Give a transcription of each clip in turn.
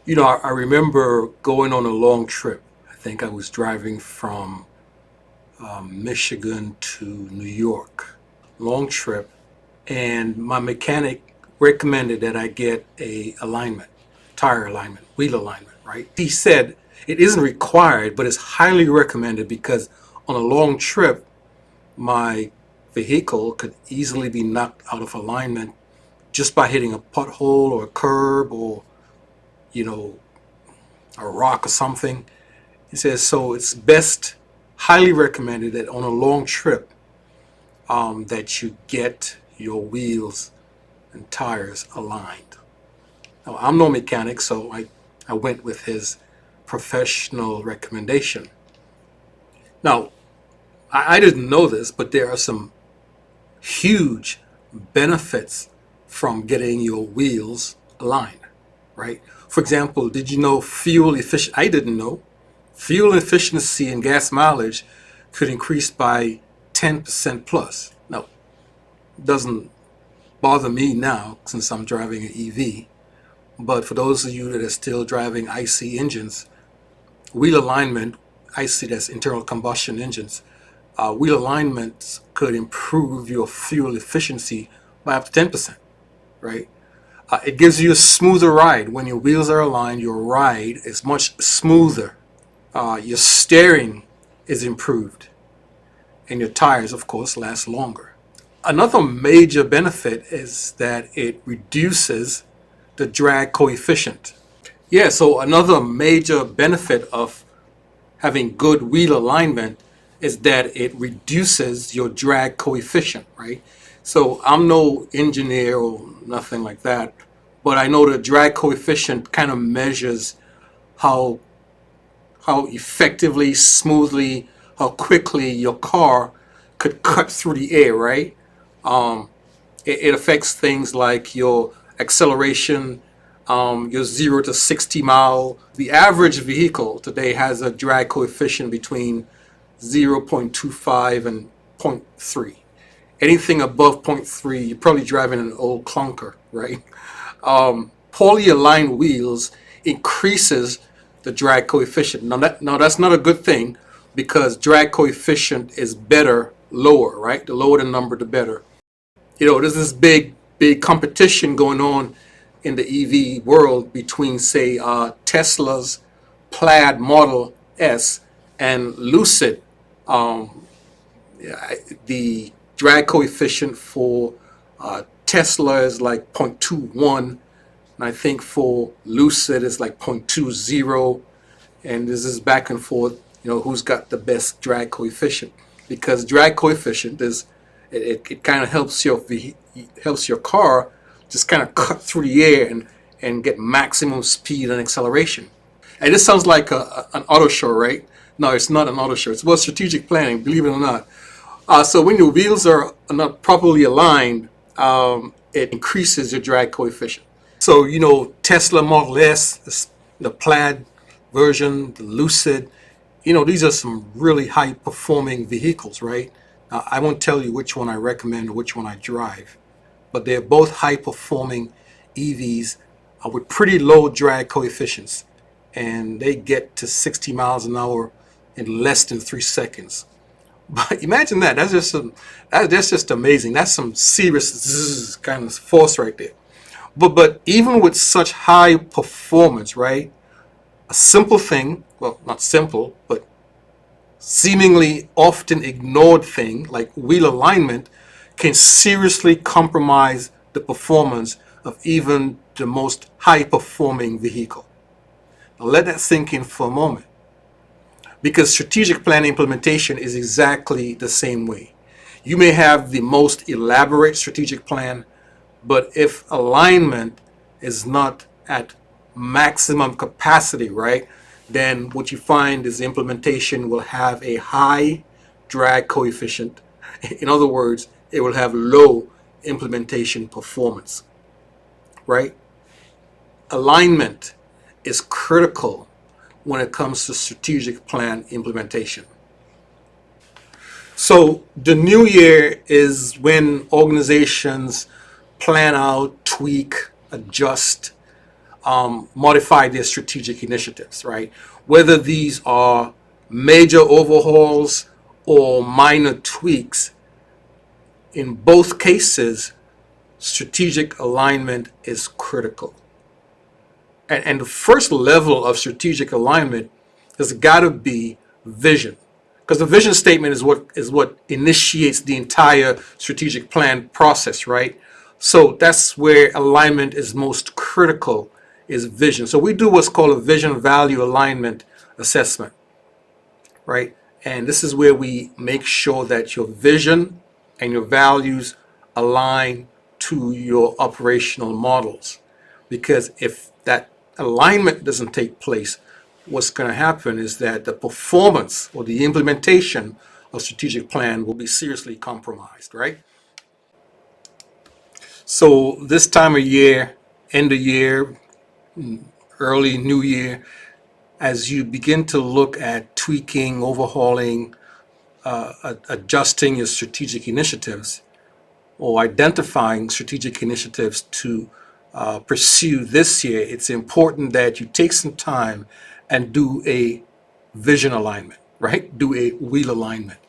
I remember going on a long trip. I think I was driving from Michigan to New York. Long trip. And my mechanic recommended that I get a alignment, tire alignment, wheel alignment, right? He said it isn't required, but it's highly recommended because on a long trip, my vehicle could easily be knocked out of alignment just by hitting a pothole or a curb or, you know, a rock or something. He says, so it's best, highly recommended that on a long trip, that you get your wheels and tires aligned. Now, I'm no mechanic, so I went with his professional recommendation. Now, I didn't know this, but there are some huge benefits from getting your wheels aligned, right? For example, did you know fuel efficiency? I didn't know. Fuel efficiency and gas mileage could increase by 10% plus. Now, it doesn't bother me now since I'm driving an EV, but for those of you that are still driving IC engines, wheel alignment, IC, that's internal combustion engines, wheel alignments could improve your fuel efficiency by up to 10%, right? It gives you a smoother ride. When your wheels are aligned, your ride is much smoother. Your steering is improved, and your tires, of course, last longer. Another major benefit is that it reduces the drag coefficient. Yeah, so another major benefit of having good wheel alignment is that it reduces your drag coefficient, right? So I'm no engineer or nothing like that, but I know the drag coefficient kind of measures how effectively, smoothly, how quickly your car could cut through the air, right? It affects things like your acceleration, your 0 to 60 mile. The average vehicle today has a drag coefficient between 0.25 and zero point 0.3. Anything above zero point 0.3, you're probably driving an old clunker, right? Poorly aligned wheels increases the drag coefficient. Now that's not a good thing because drag coefficient is better lower, right? The lower the number, the better. There's this big competition going on in the EV world between, say, Tesla's Plaid Model S and Lucid. Um, the drag coefficient for Tesla is like 0.21, and I think for Lucid is like 0.20. And this is back and forth, who's got the best drag coefficient, because drag coefficient is it kind of helps your car just kind of cut through the air and get maximum speed and acceleration. And this sounds like an auto show, right? No, it's not an auto show. It's about strategic planning, believe it or not. So when your wheels are not properly aligned, it increases your drag coefficient. So, Tesla Model S, the Plaid version, the Lucid, these are some really high performing vehicles, right? Now, I won't tell you which one I recommend or which one I drive, but they're both high performing EVs with pretty low drag coefficients, and they get to 60 miles an hour in less than 3 seconds. But imagine that. That's just amazing. That's some serious kind of force right there. But even with such high performance, right? A simple thing, well, not simple, but seemingly often ignored thing like wheel alignment can seriously compromise the performance of even the most high performing vehicle. Now let that sink in for a moment, because strategic plan implementation is exactly the same way. You may have the most elaborate strategic plan, but if alignment is not at maximum capacity, right, then what you find is the implementation will have a high drag coefficient. In other words, it will have low implementation performance, right? Alignment is critical when it comes to strategic plan implementation. So the new year is when organizations plan out, tweak, adjust modify their strategic initiatives, right? Whether these are major overhauls or minor tweaks, in both cases, strategic alignment is critical. And the first level of strategic alignment has got to be vision, because the vision statement is what initiates the entire strategic plan process, right? So that's where alignment is most critical, is vision. So we do what's called a vision value alignment assessment, right? And this is where we make sure that your vision and your values align to your operational models. Because if that alignment doesn't take place, what's going to happen is that the performance or the implementation of strategic plan will be seriously compromised, right? So this time of year, end of year, early new year, as you begin to look at tweaking, overhauling, adjusting your strategic initiatives, or identifying strategic initiatives to pursue this year, it's important that you take some time and do a vision alignment, right? Do a wheel alignment.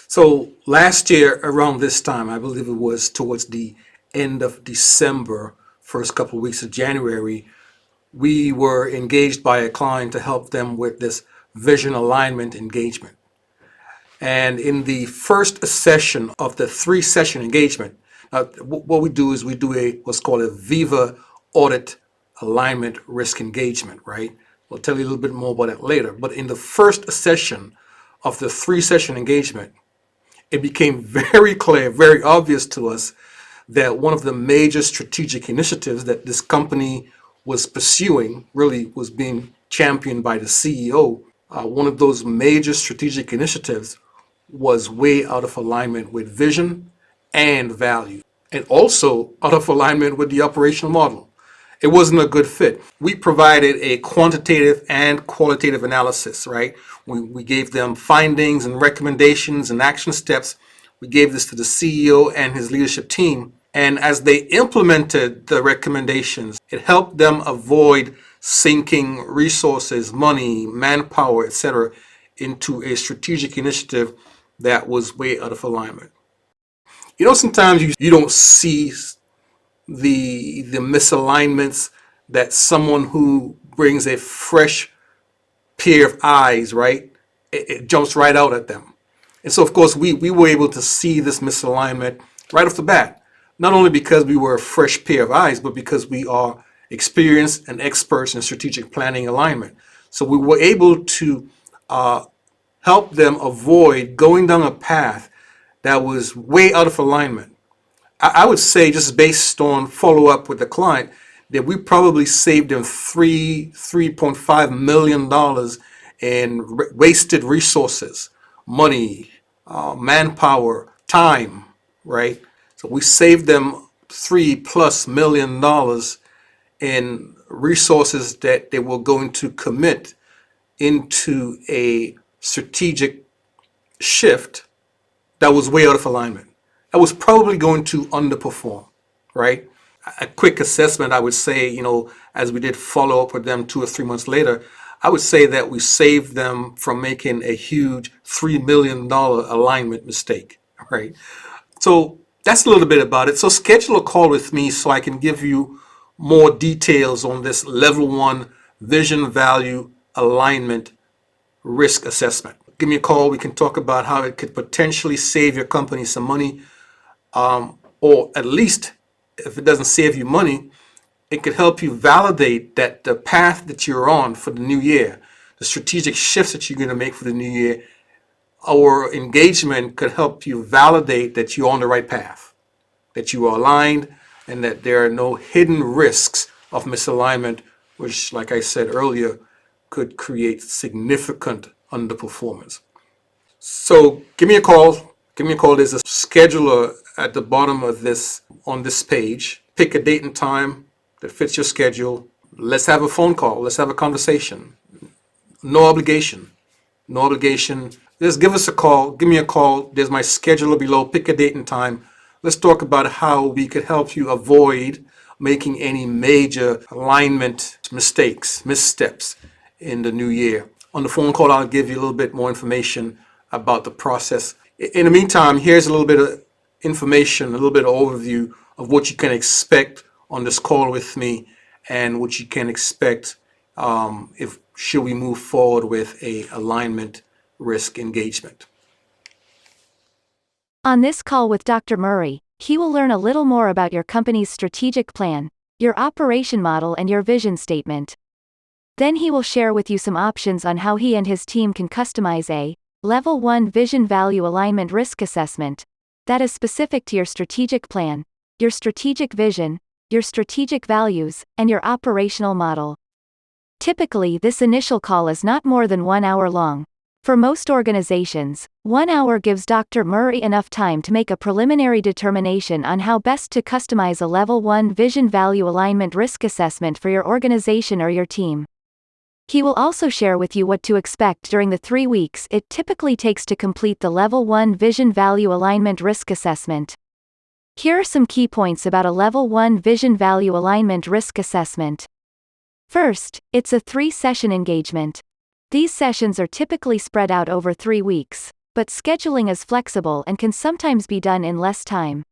So last year around this time, I believe it was towards the end of December, first couple of weeks of January, we were engaged by a client to help them with this vision alignment engagement. And in the first session of the 3-session engagement, what we do is we do what's called a Viva audit alignment risk engagement, right? We'll tell you a little bit more about that later. But in the first session of the 3-session engagement, it became very clear, very obvious to us that one of the major strategic initiatives that this company was pursuing, really was being championed by the CEO. One of those major strategic initiatives was way out of alignment with vision and value, and also out of alignment with the operational model. It wasn't a good fit. We provided a quantitative and qualitative analysis, right? We gave them findings and recommendations and action steps. We gave this to the CEO and his leadership team. And as they implemented the recommendations, it helped them avoid sinking resources, money, manpower, etc., into a strategic initiative that was way out of alignment. You know, sometimes you don't see the misalignments that someone who brings a fresh pair of eyes, right? It jumps right out at them. And so, of course, we were able to see this misalignment right off the bat, not only because we were a fresh pair of eyes, but because we are experienced and experts in strategic planning alignment. So we were able to help them avoid going down a path that was way out of alignment. I would say, just based on follow up with the client, that we probably saved them $3.5 million in wasted resources, money, manpower, time, right? So we saved them $3+ million in resources that they were going to commit into a strategic shift that was way out of alignment. That was probably going to underperform, right? A quick assessment, I would say, as we did follow up with them 2 or 3 months later, I would say that we saved them from making a huge $3 million alignment mistake, right? So that's a little bit about it. So schedule a call with me so I can give you more details on this level 1 vision value alignment risk assessment. Give me a call. We can talk about how it could potentially save your company some money, or at least if it doesn't save you money, it could help you validate that the path that you're on for the new year, the strategic shifts that you're going to make for the new year, our engagement could help you validate that you're on the right path, that you are aligned, and that there are no hidden risks of misalignment, which, like I said earlier, could create significant underperformance. So give me a call. Give me a call. There's a scheduler at the bottom of this, on this page. Pick a date and time that fits your schedule. Let's have a phone call. Let's have a conversation. No obligation. No obligation. Just give us a call. Give me a call. There's my scheduler below. Pick a date and time. Let's talk about how we could help you avoid making any major alignment mistakes, missteps in the new year. On the phone call, I'll give you a little bit more information about the process. In the meantime, here's a little bit of information, a little bit of overview of what you can expect on this call with me and what you can expect if should we move forward with a alignment risk engagement. On this call with Dr. Murray, he will learn a little more about your company's strategic plan, your operation model, and your vision statement. Then he will share with you some options on how he and his team can customize a Level 1 Vision Value Alignment Risk Assessment that is specific to your strategic plan, your strategic vision, your strategic values, and your operational model. Typically, this initial call is not more than 1 hour long. For most organizations, 1 hour gives Dr. Murray enough time to make a preliminary determination on how best to customize a Level 1 Vision Value Alignment Risk Assessment for your organization or your team. He will also share with you what to expect during the 3 weeks it typically takes to complete the Level 1 Vision Value Alignment Risk Assessment. Here are some key points about a Level 1 Vision Value Alignment Risk Assessment. First, it's a 3-session engagement. These sessions are typically spread out over 3 weeks, but scheduling is flexible and can sometimes be done in less time.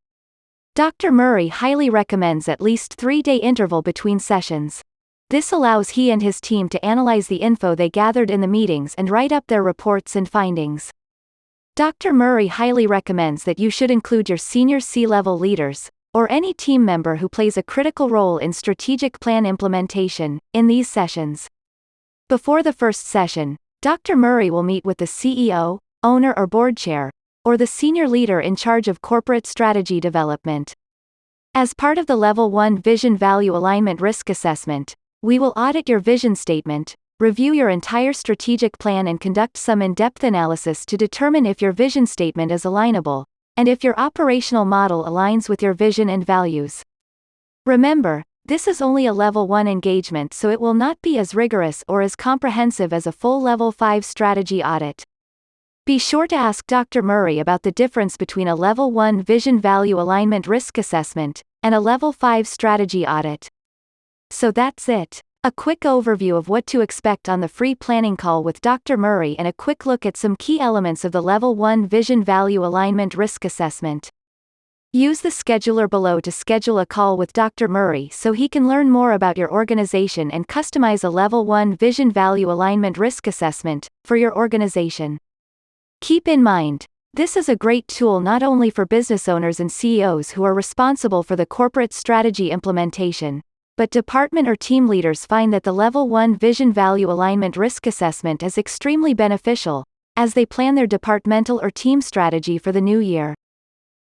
Dr. Murray highly recommends at least 3-day interval between sessions. This allows he and his team to analyze the info they gathered in the meetings and write up their reports and findings. Dr. Murray highly recommends that you should include your senior C-level leaders, or any team member who plays a critical role in strategic plan implementation, in these sessions. Before the first session, Dr. Murray will meet with the CEO, owner or board chair, or the senior leader in charge of corporate strategy development. As part of the Level 1 Vision Value Alignment Risk Assessment, we will audit your vision statement, review your entire strategic plan, and conduct some in-depth analysis to determine if your vision statement is alignable, and if your operational model aligns with your vision and values. Remember, this is only a Level 1 engagement, so it will not be as rigorous or as comprehensive as a full Level 5 strategy audit. Be sure to ask Dr. Murray about the difference between a Level 1 Vision Value Alignment Risk Assessment and a Level 5 strategy audit. So that's it. A quick overview of what to expect on the free planning call with Dr. Murray and a quick look at some key elements of the Level 1 Vision Value Alignment Risk Assessment. Use the scheduler below to schedule a call with Dr. Murray so he can learn more about your organization and customize a Level 1 Vision Value Alignment Risk Assessment for your organization. Keep in mind, this is a great tool not only for business owners and CEOs who are responsible for the corporate strategy implementation, but department or team leaders find that the Level 1 Vision Value Alignment Risk Assessment is extremely beneficial as they plan their departmental or team strategy for the new year.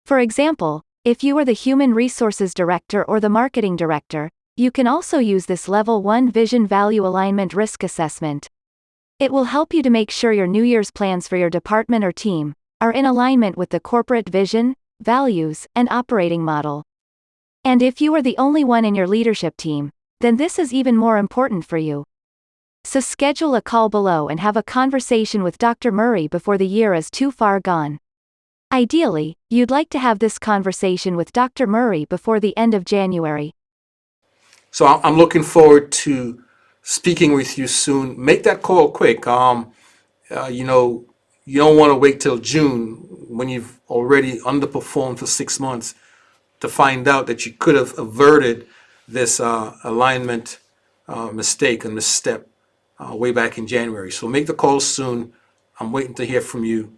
For example, if you are the Human Resources Director or the Marketing Director, you can also use this Level 1 Vision Value Alignment Risk Assessment. It will help you to make sure your New Year's plans for your department or team are in alignment with the corporate vision, values, and operating model. And if you are the only one in your leadership team, then this is even more important for you. So schedule a call below and have a conversation with Dr. Murray before the year is too far gone. Ideally, you'd like to have this conversation with Dr. Murray before the end of January. So I'm looking forward to speaking with you soon. Make that call quick. You don't want to wait till June when you've already underperformed for 6 months to find out that you could have averted this alignment mistake and misstep way back in January. So make the call soon. I'm waiting to hear from you.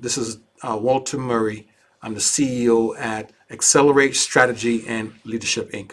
This is Walter Murray. I'm the CEO at Accelerate Strategy and Leadership, Inc.